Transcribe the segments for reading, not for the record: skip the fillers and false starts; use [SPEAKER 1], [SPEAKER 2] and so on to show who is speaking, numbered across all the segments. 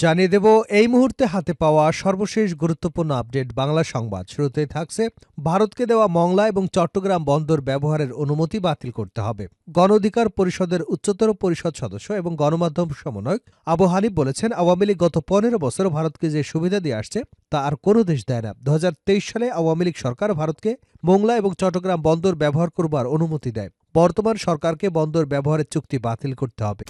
[SPEAKER 1] জানিয়ে দেব এই মুহূর্তে হাতে পাওয়া সর্বশেষ গুরুত্বপূর্ণ আপডেট বাংলা সংবাদ। শুরুতে থাকছে ভারতকে দেওয়া মংলা এবং চট্টগ্রাম বন্দর ব্যবহারের অনুমতি বাতিল করতে হবে। গণ অধিকার পরিষদের উচ্চতর পরিষদ সদস্য এবং গণমাধ্যম সমন্বয়ক আবু হানিফ বলেছেন, আওয়ামী লীগ গত 15 বছর ভারতকে যে সুবিধা দিয়ে আসছে তা আর কোনো দেশ দেয় না। 2023 সালে আওয়ামী লীগ সরকার ভারতকে মংলা এবং চট্টগ্রাম বন্দর ব্যবহার করবার অনুমতি দেয়। বর্তমান সরকারকে বন্দর ব্যবহারের চুক্তি বাতিল করতে হবে।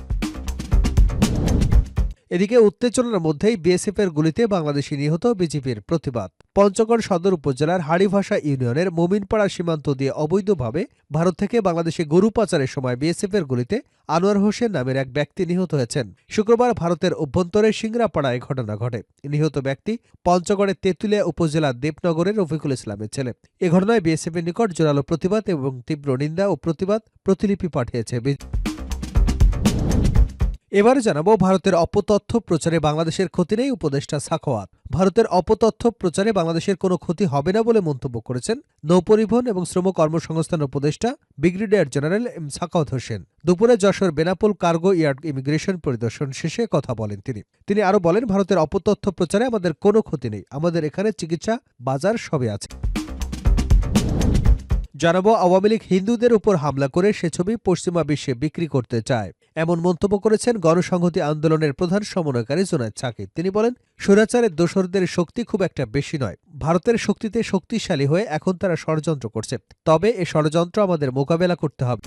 [SPEAKER 1] এদিকে উত্তেজনার মধ্যেই বিএসএফের গুলিতে বাংলাদেশি নিহত, বিজেপির প্রতিবাদ। পঞ্চগড় সদর উপজেলার হাড়িভাষা ইউনিয়নের মোমিনপাড়া সীমান্ত দিয়ে অবৈধভাবে ভারত থেকে বাংলাদেশে গরু পাচারের সময় বিএসএফের গুলিতে আনোয়ার হোসেন নামের এক ব্যক্তি নিহত হয়েছেন। শুক্রবার ভারতের অভ্যন্তরে সিংড়াপাড়ায় ঘটনা ঘটে। নিহত ব্যক্তি পঞ্চগড়ের তেঁতুলিয়া উপজেলার দেবনগরের রফিকুল ইসলামের ছেলে। এ ঘটনায় বিএসএফের নিকট জোরালো প্রতিবাদ এবং তীব্র নিন্দা ও প্রতিবাদ প্রতিলিপি পাঠিয়েছে। এবারে জানাবো ভারতের অপতথ্য প্রচারে বাংলাদেশের ক্ষতি নেই, উপদেষ্টা সাখাওয়াত। ভারতের অপতথ্য প্রচারে বাংলাদেশের কোনো ক্ষতি হবে না বলে মন্তব্য করেছেন নৌপরিবহন এবং শ্রম কর্মসংস্থান উপদেষ্টা brigadier general M Sakhawat Hossain. দুপুরে Jessore Benapole cargo yard immigration পরিদর্শন শেষে কথা বলেন তিনি আরও বলেন, ভারতের অপতথ্য প্রচারে আমাদের কোনো ক্ষতি নেই, আমাদের এখানে চিকিৎসা, বাজার সবই আছে। জানাবো আওয়ামী লীগ হিন্দুদের উপর হামলা করে সে ছবি পশ্চিমা বিশ্বে বিক্রি করতে চায়, এমন মন্তব্য করেছেন গণসংহতি আন্দোলনের প্রধান সমন্বয়কারী জুনায়েদ সাকিব। তিনি বলেন, স্বৈরাচারের দোসরদের শক্তি খুব একটা বেশি নয়, ভারতের শক্তিতে শক্তিশালী হয়ে এখন তারা ষড়যন্ত্র করছে, তবে এ ষড়যন্ত্র আমাদের মোকাবেলা করতে হবে।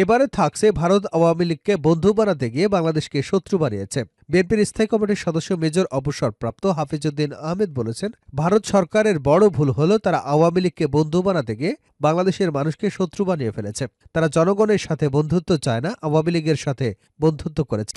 [SPEAKER 1] এবারে থাকছে ভারত আওয়ামী লীগকে বন্ধু বানাতে গিয়ে বাংলাদেশকে শত্রু বানিয়েছে। বিএনপির স্থায়ী কমিটির সদস্য মেজর অবসরপ্রাপ্ত হাফিজউদ্দিন আহমেদ বলেছেন, ভারত সরকারের বড় ভুল হলো তারা আওয়ামী লীগকে বন্ধু বানাতে গিয়ে বাংলাদেশের মানুষকে শত্রু বানিয়ে ফেলেছে। তারা জনগণের সাথে বন্ধুত্ব চায় না, আওয়ামী লীগের সাথে বন্ধুত্ব করেছে।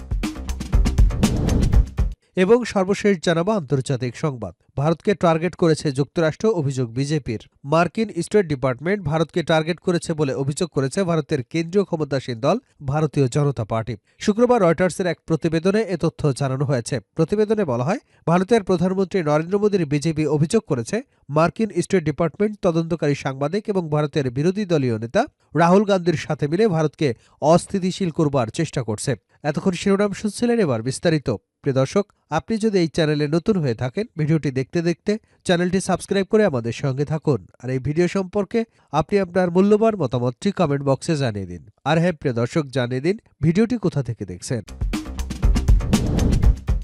[SPEAKER 1] এবং সর্বশেষ জানাবো আন্তর্জাতিক সংবাদ। ভারতকে টার্গেট করেছে যুক্তরাষ্ট্র, অভিযোগ বিজেপির। মার্কিন স্টেট ডিপার্টমেন্ট ভারতকে টার্গেট করেছে বলে অভিযোগ করেছে ভারতের কেন্দ্রীয় ক্ষমতাসীন দল ভারতীয় জনতা পার্টি। শুক্রবার রয়টার্সের এক প্রতিবেদনে এ তথ্য জানানো হয়েছে। প্রতিবেদনে বলা হয়, ভারতের প্রধানমন্ত্রী নরেন্দ্র মোদীর বিজেপি অভিযোগ করেছে মার্কিন স্টেট ডিপার্টমেন্ট তদন্তকারী সাংবাদিক এবং ভারতের বিরোধী দলীয় নেতা রাহুল গান্ধীর সাথে মিলে ভারতকে অস্থিতিশীল করবার চেষ্টা করছে। এতক্ষণ শিরোনাম শুনছিলেন, এবার বিস্তারিত। প্রিয় দর্শক, আপনি যদি এই চ্যানেলে নতুন হয়ে থাকেন, ভিডিওটি দেখতে দেখতে চ্যানেলটি সাবস্ক্রাইব করে আমাদের সঙ্গে থাকুন। আর এই ভিডিও সম্পর্কে আপনি আপনার মূল্যবান মতামতটি কমেন্ট বক্সে জানিয়ে দিন। আর হ্যাঁ প্রিয় দর্শক, জানিয়ে দিন ভিডিওটি কোথা থেকে দেখছেন।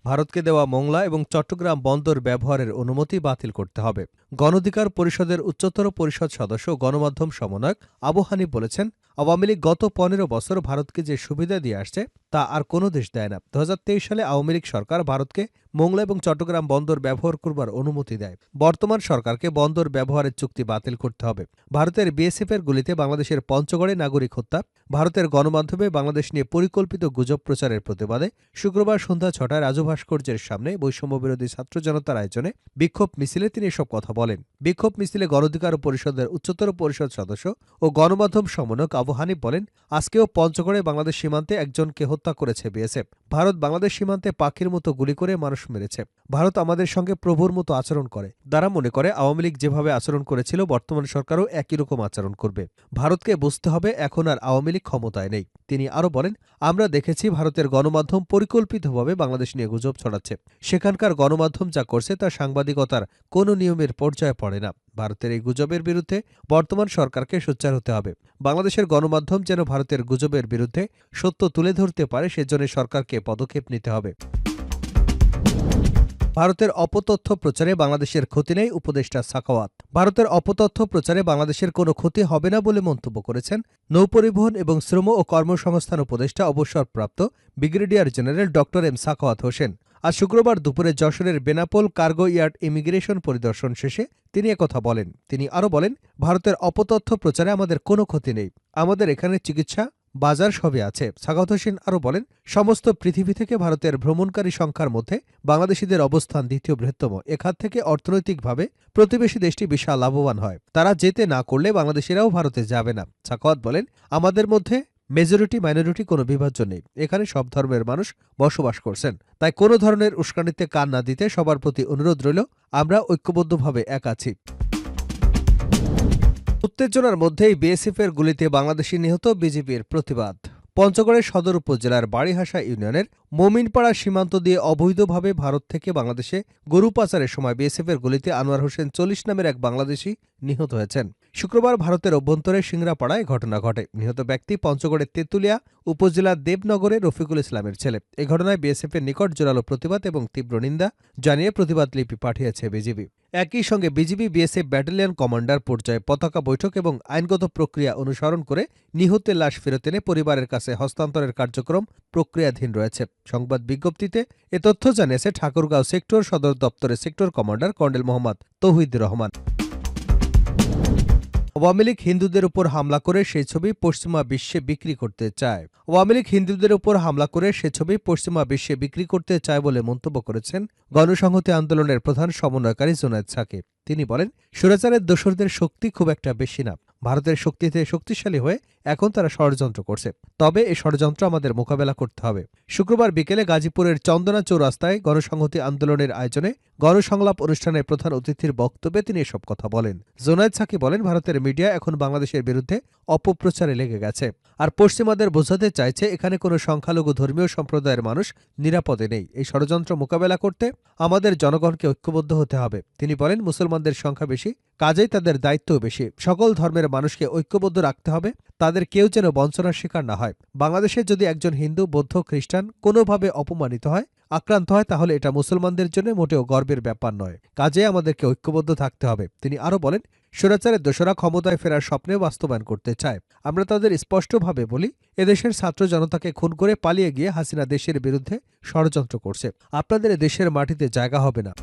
[SPEAKER 1] ভারতকে দেওয়া মংলা এবং চট্টগ্রাম বন্দর ব্যবহারের অনুমতি বাতিল করতে হবে। গণ অধিকার পরিষদের উচ্চতর পরিষদ সদস্য গণমাধ্যম সমন্বয়ক আবু হানিফ বলেছেন, আওয়ামী লীগ গত 15 বছর ভারতকে যে সুবিধা দিয়ে আসছে তা আর কোনো দেশ দেয় না। 2023 সালে আওয়ামী লীগ সরকার ভারতকে মংলা এবং চট্টগ্রাম বন্দর ব্যবহার করবার অনুমতি দেয়। বর্তমান সরকারকে বন্দর ব্যবহারের চুক্তি বাতিল করতে হবে। ভারতের বিএসএফের গুলিতে বাংলাদেশের পঞ্চগড়ে নাগরিক হত্যা, ভারতের গণমাধ্যমে বাংলাদেশ নিয়ে পরিকল্পিত গুজব প্রচারের প্রতিবাদে শুক্রবার সন্ধ্যা 6টায় রাজু ভাস্কর্যের সামনে বৈষম্যবিরোধী ছাত্র জনতার আয়োজনে বিক্ষোভ মিছিলে তিনি এসব কথা বলেন। বিক্ষোভ মিছিলে গণ অধিকার পরিষদের উচ্চতর পরিষদ সদস্য ও গণমাধ্যম সমন্বয়ক আবু হানিফ বলেন, আজকেও পঞ্চগড়ে বাংলাদেশ সীমান্তে একজনকে হত্যা করেছে বিএসএফ। ভারত বাংলাদেশ সীমান্তে পাখির মতো গুলি করে মানুষ মেরেছে। ভারত আমাদের সঙ্গে প্রভুর মতো আচরণ করে। তারা মনে করে আওয়ামী লীগ যেভাবে আচরণ করেছিল বর্তমান সরকারও একই রকম আচরণ করবে। ভারতকে বুঝতে হবে এখন আর আওয়ামী লীগ ক্ষমতায় নেই। তিনি আরও বলেন, আমরা দেখেছি ভারতের গণমাধ্যম পরিকল্পিতভাবে বাংলাদেশ নিয়ে গুজব ছড়াচ্ছে। সেখানকার গণমাধ্যম যা করছে তা সাংবাদিকতার কোনো নিয়মের পর্যায়ে পড়ে না। ভারতের এই গুজবের বিরুদ্ধে বর্তমান সরকারকে সোচ্চার হতে হবে। বাংলাদেশের গণমাধ্যম যেন ভারতের গুজবের বিরুদ্ধে সত্য তুলে ধরতে পারে, সেজন্য সরকারকে পদক্ষেপ নিতে হবে। ভারতের অপতথ্য প্রচারে বাংলাদেশের ক্ষতি নেই, উপদেষ্টা সাখাওয়াত। ভারতের অপতথ্য প্রচারে বাংলাদেশের কোনো ক্ষতি হবে না বলে মন্তব্য করেছেন নৌপরিবহন এবং শ্রম ও কর্মসংস্থান উপদেষ্টা অবসরপ্রাপ্ত brigadier general doctor M Sakhawat Hossain. আজ শুক্রবার দুপুরে যশোরের বেনাপোল কার্গো ইয়ার্ড ইমিগ্রেশন পরিদর্শন শেষে তিনি একথা বলেন। তিনি আরও বলেন, ভারতের অপতথ্য প্রচারে আমাদের কোনো ক্ষতি নেই, আমাদের এখানে চিকিৎসা, বাজার সবই আছে। সাখাওয়াত হোসেন আরও বলেন, সমস্ত পৃথিবী থেকে ভারতের ভ্রমণকারী সংখ্যার মধ্যে বাংলাদেশিদের অবস্থান দ্বিতীয় বৃহত্তম। এখান থেকে অর্থনৈতিকভাবে প্রতিবেশী দেশটি বিশাল লাভবান হয়। তারা যেতে না করলে বাংলাদেশিরাও ভারতে যাবে না। সাখাওয়াত বলেন, আমাদের মধ্যে মেজরিটি মাইনরিটি কোনো বিভাজ্য নেই। এখানে সব ধর্মের মানুষ বসবাস করছেন। তাই কোনো ধরনের উস্কানিতে কান না দিতে সবার প্রতি অনুরোধ রইল, আমরা ঐক্যবদ্ধভাবে এক আছি। উত্তেজনার মধ্যেই বিএসএফের গুলিতে বাংলাদেশি নিহত, বিজেপির প্রতিবাদ। পঞ্চগড়ের সদর উপজেলার বাড়িহাসা ইউনিয়নের মোমিনপাড়া সীমান্ত দিয়ে অবৈধভাবে ভারত থেকে বাংলাদেশে গরু পাচারের সময় বিএসএফের গুলিতে আনোয়ার হোসেন ৪০ নামের এক বাংলাদেশি নিহত হয়েছেন। শুক্রবার ভারতের অভ্যন্তরে সিংড়াপাড়ায় ঘটনা ঘটে। নিহত ব্যক্তি পঞ্চগড়ের তেঁতুলিয়া উপজেলার দেবনগরের রফিকুল ইসলামের ছেলে। এ ঘটনায় বিএসএফের নিকট জোরালো প্রতিবাদ এবং তীব্র নিন্দা জানিয়ে প্রতিবাদ লিপি পাঠিয়েছে বিজিবি। একই সঙ্গে বিজিবি বিএসএফ ব্যাটালিয়ন কমান্ডার পর্যায়ে পতাকা বৈঠক এবং আইনগত প্রক্রিয়া অনুসরণ করে নিহতের লাশ ফেরত এনে পরিবারের কাছে হস্তান্তরের কার্যক্রম প্রক্রিয়াধীন রয়েছে। সংবাদ বিজ্ঞপ্তিতে এ তথ্য জানিয়েছে ঠাকুরগাঁও সেক্টর সদর দপ্তরের সেক্টর কমান্ডার কর্নেল মোহাম্মদ তৌহিদ রহমান। আওয়ামী লীগ হিন্দুদের উপর হামলা করে সেই ছবি পশ্চিমা বিশ্বে বিক্রি করতে চায়। আওয়ামী লীগ হিন্দুদের উপর হামলা করে সে ছবি পশ্চিমা বিশ্বে বিক্রি করতে চায় বলে মন্তব্য করেছেন গণসংহতি আন্দোলনের প্রধান সমন্বয়কারী জুনায়েদ সাকিব। তিনি বলেন, স্বৈরাচারের দোসরদের শক্তি খুব একটা বেশি না। ভারতের শক্তিতে শক্তিশালী হয়ে এখন তারা ষড়যন্ত্র করছে। তবে এই ষড়যন্ত্র আমাদের মোকাবেলা করতে হবে। শুক্রবার বিকেলে গাজীপুরের চন্দনা চৌরাস্তায় গণসংহতি আন্দোলনের আয়োজনে গণসংলাপ অনুষ্ঠানের প্রধান অতিথির বক্তব্যে তিনি এসব কথা বলেন। জুনায়েদ সাকিব বলেন, ভারতের মিডিয়া এখন বাংলাদেশের বিরুদ্ধে অপপ্রচারে লেগে গেছে, আর পশ্চিমাদের বোঝাতে চাইছে এখানে কোনো সংখ্যালঘু ধর্মীয় সম্প্রদায়ের মানুষ নিরাপদে নেই। এই ষড়যন্ত্র মোকাবেলা করতে আমাদের জনগণকে ঐক্যবদ্ধ হতে হবে। তিনি বলেন, মুসলমানদের সংখ্যা বেশি, কাজেই তাদের দায়িত্বও বেশি। সকল ধর্মের মানুষকে ঐক্যবদ্ধ রাখতে হবে, তাদের কেউ যেন বঞ্চনার শিকার না হয়। বাংলাদেশে যদি একজন হিন্দু, বৌদ্ধ, খ্রিস্টান কোনোভাবে অপমানিত হয়, আক্রান্ত হয়, তাহলে এটা মুসলমানদের জন্য মোটেও গর্বের ব্যাপার নয়। কাজে আমাদেরকে ঐক্যবদ্ধ থাকতে হবে। তিনি আরও বলেন, স্বৈরাচারের দোসরা ক্ষমতায় ফেরার স্বপ্নেও বাস্তবায়ন করতে চায়। আমরা তাদের স্পষ্টভাবে বলি, এদেশের ছাত্র জনতাকে খুন করে পালিয়ে গিয়ে হাসিনা দেশের বিরুদ্ধে ষড়যন্ত্র করছে। আপনাদের দেশের মাটিতে জায়গা হবে না।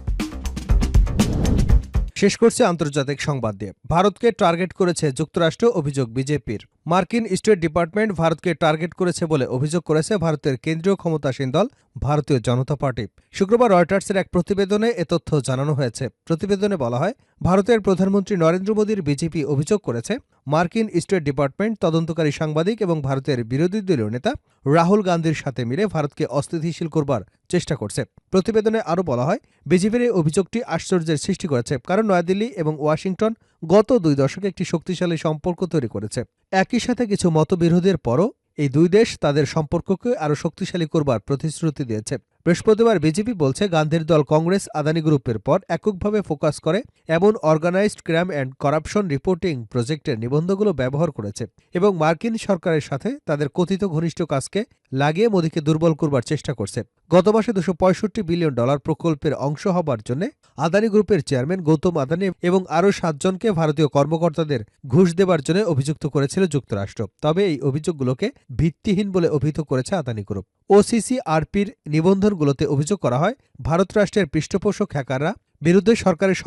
[SPEAKER 1] শেষ করছে আন্তর্জাতিক সংবাদ দিয়ে। ভারতকে টার্গেট করেছে যুক্তরাষ্ট্র, অভিযোগ বিজেপির। মার্কিন স্টেট ডিপার্টমেন্ট ভারতকে টার্গেট করেছে বলে অভিযোগ করেছে ভারতের কেন্দ্রীয় ক্ষমতাসীন দল ভারতীয় জনতা পার্টি। শুক্রবার রয়টার্সের এক প্রতিবেদনে এ তথ্য জানানো হয়েছে। প্রতিবেদনে বলা হয়, ভারতের প্রধানমন্ত্রী নরেন্দ্র মোদীর বিজেপি অভিযোগ করেছে মার্কিন স্টেট ডিপার্টমেন্ট তদন্তকারী সাংবাদিক এবং ভারতের বিরোধী দলীয় নেতা রাহুল গান্ধীর সাথে মিলে ভারতকে অস্থিতিশীল করবার চেষ্টা করছে। প্রতিবেদনে আরও বলা হয়, বিজেপির এই অভিযোগটি আশ্চর্যের সৃষ্টি করেছে, কারণ নয়াদিল্লি এবং ওয়াশিংটন গত 2 দশকে একটি শক্তিশালী সম্পর্ক তৈরি করেছে। একই সাথে কিছু মতবিরোধের পরও এই দুই দেশ তাদের সম্পর্ককে আরও শক্তিশালী করবার প্রতিশ্রুতি দিয়েছে। বৃহস্পতিবার বিজেপি বলছে, গান্ধীর দল কংগ্রেস আদানি গ্রুপের পর এককভাবে ফোকাস করে এমন organised crime and corruption reporting প্রজেক্টের নিবন্ধগুলো ব্যবহার করেছে এবং মার্কিন সরকারের সাথে তাদের কথিত ঘনিষ্ঠ কাজকে লাগিয়ে মোদীকে দুর্বল করবার চেষ্টা করছে। গত মাসে $265 বিলিয়ন প্রকল্পের অংশ হবার জন্য আদানি গ্রুপের চেয়ারম্যান গৌতম আদানি এবং আরও 7 জনকে ভারতীয় কর্মকর্তাদের ঘুষ দেবার জন্য অভিযুক্ত করেছিল যুক্তরাষ্ট্র। তবে এই অভিযোগগুলোকে ভিত্তিহীন বলে অভিহিত করেছে আদানি গ্রুপ। OCCRPর নিবন্ধনগুলোতে অভিযোগ করা হয়, ভারত রাষ্ট্রের পৃষ্ঠপোষক হ্যাকাররা বিরুদ্ধে সরকারের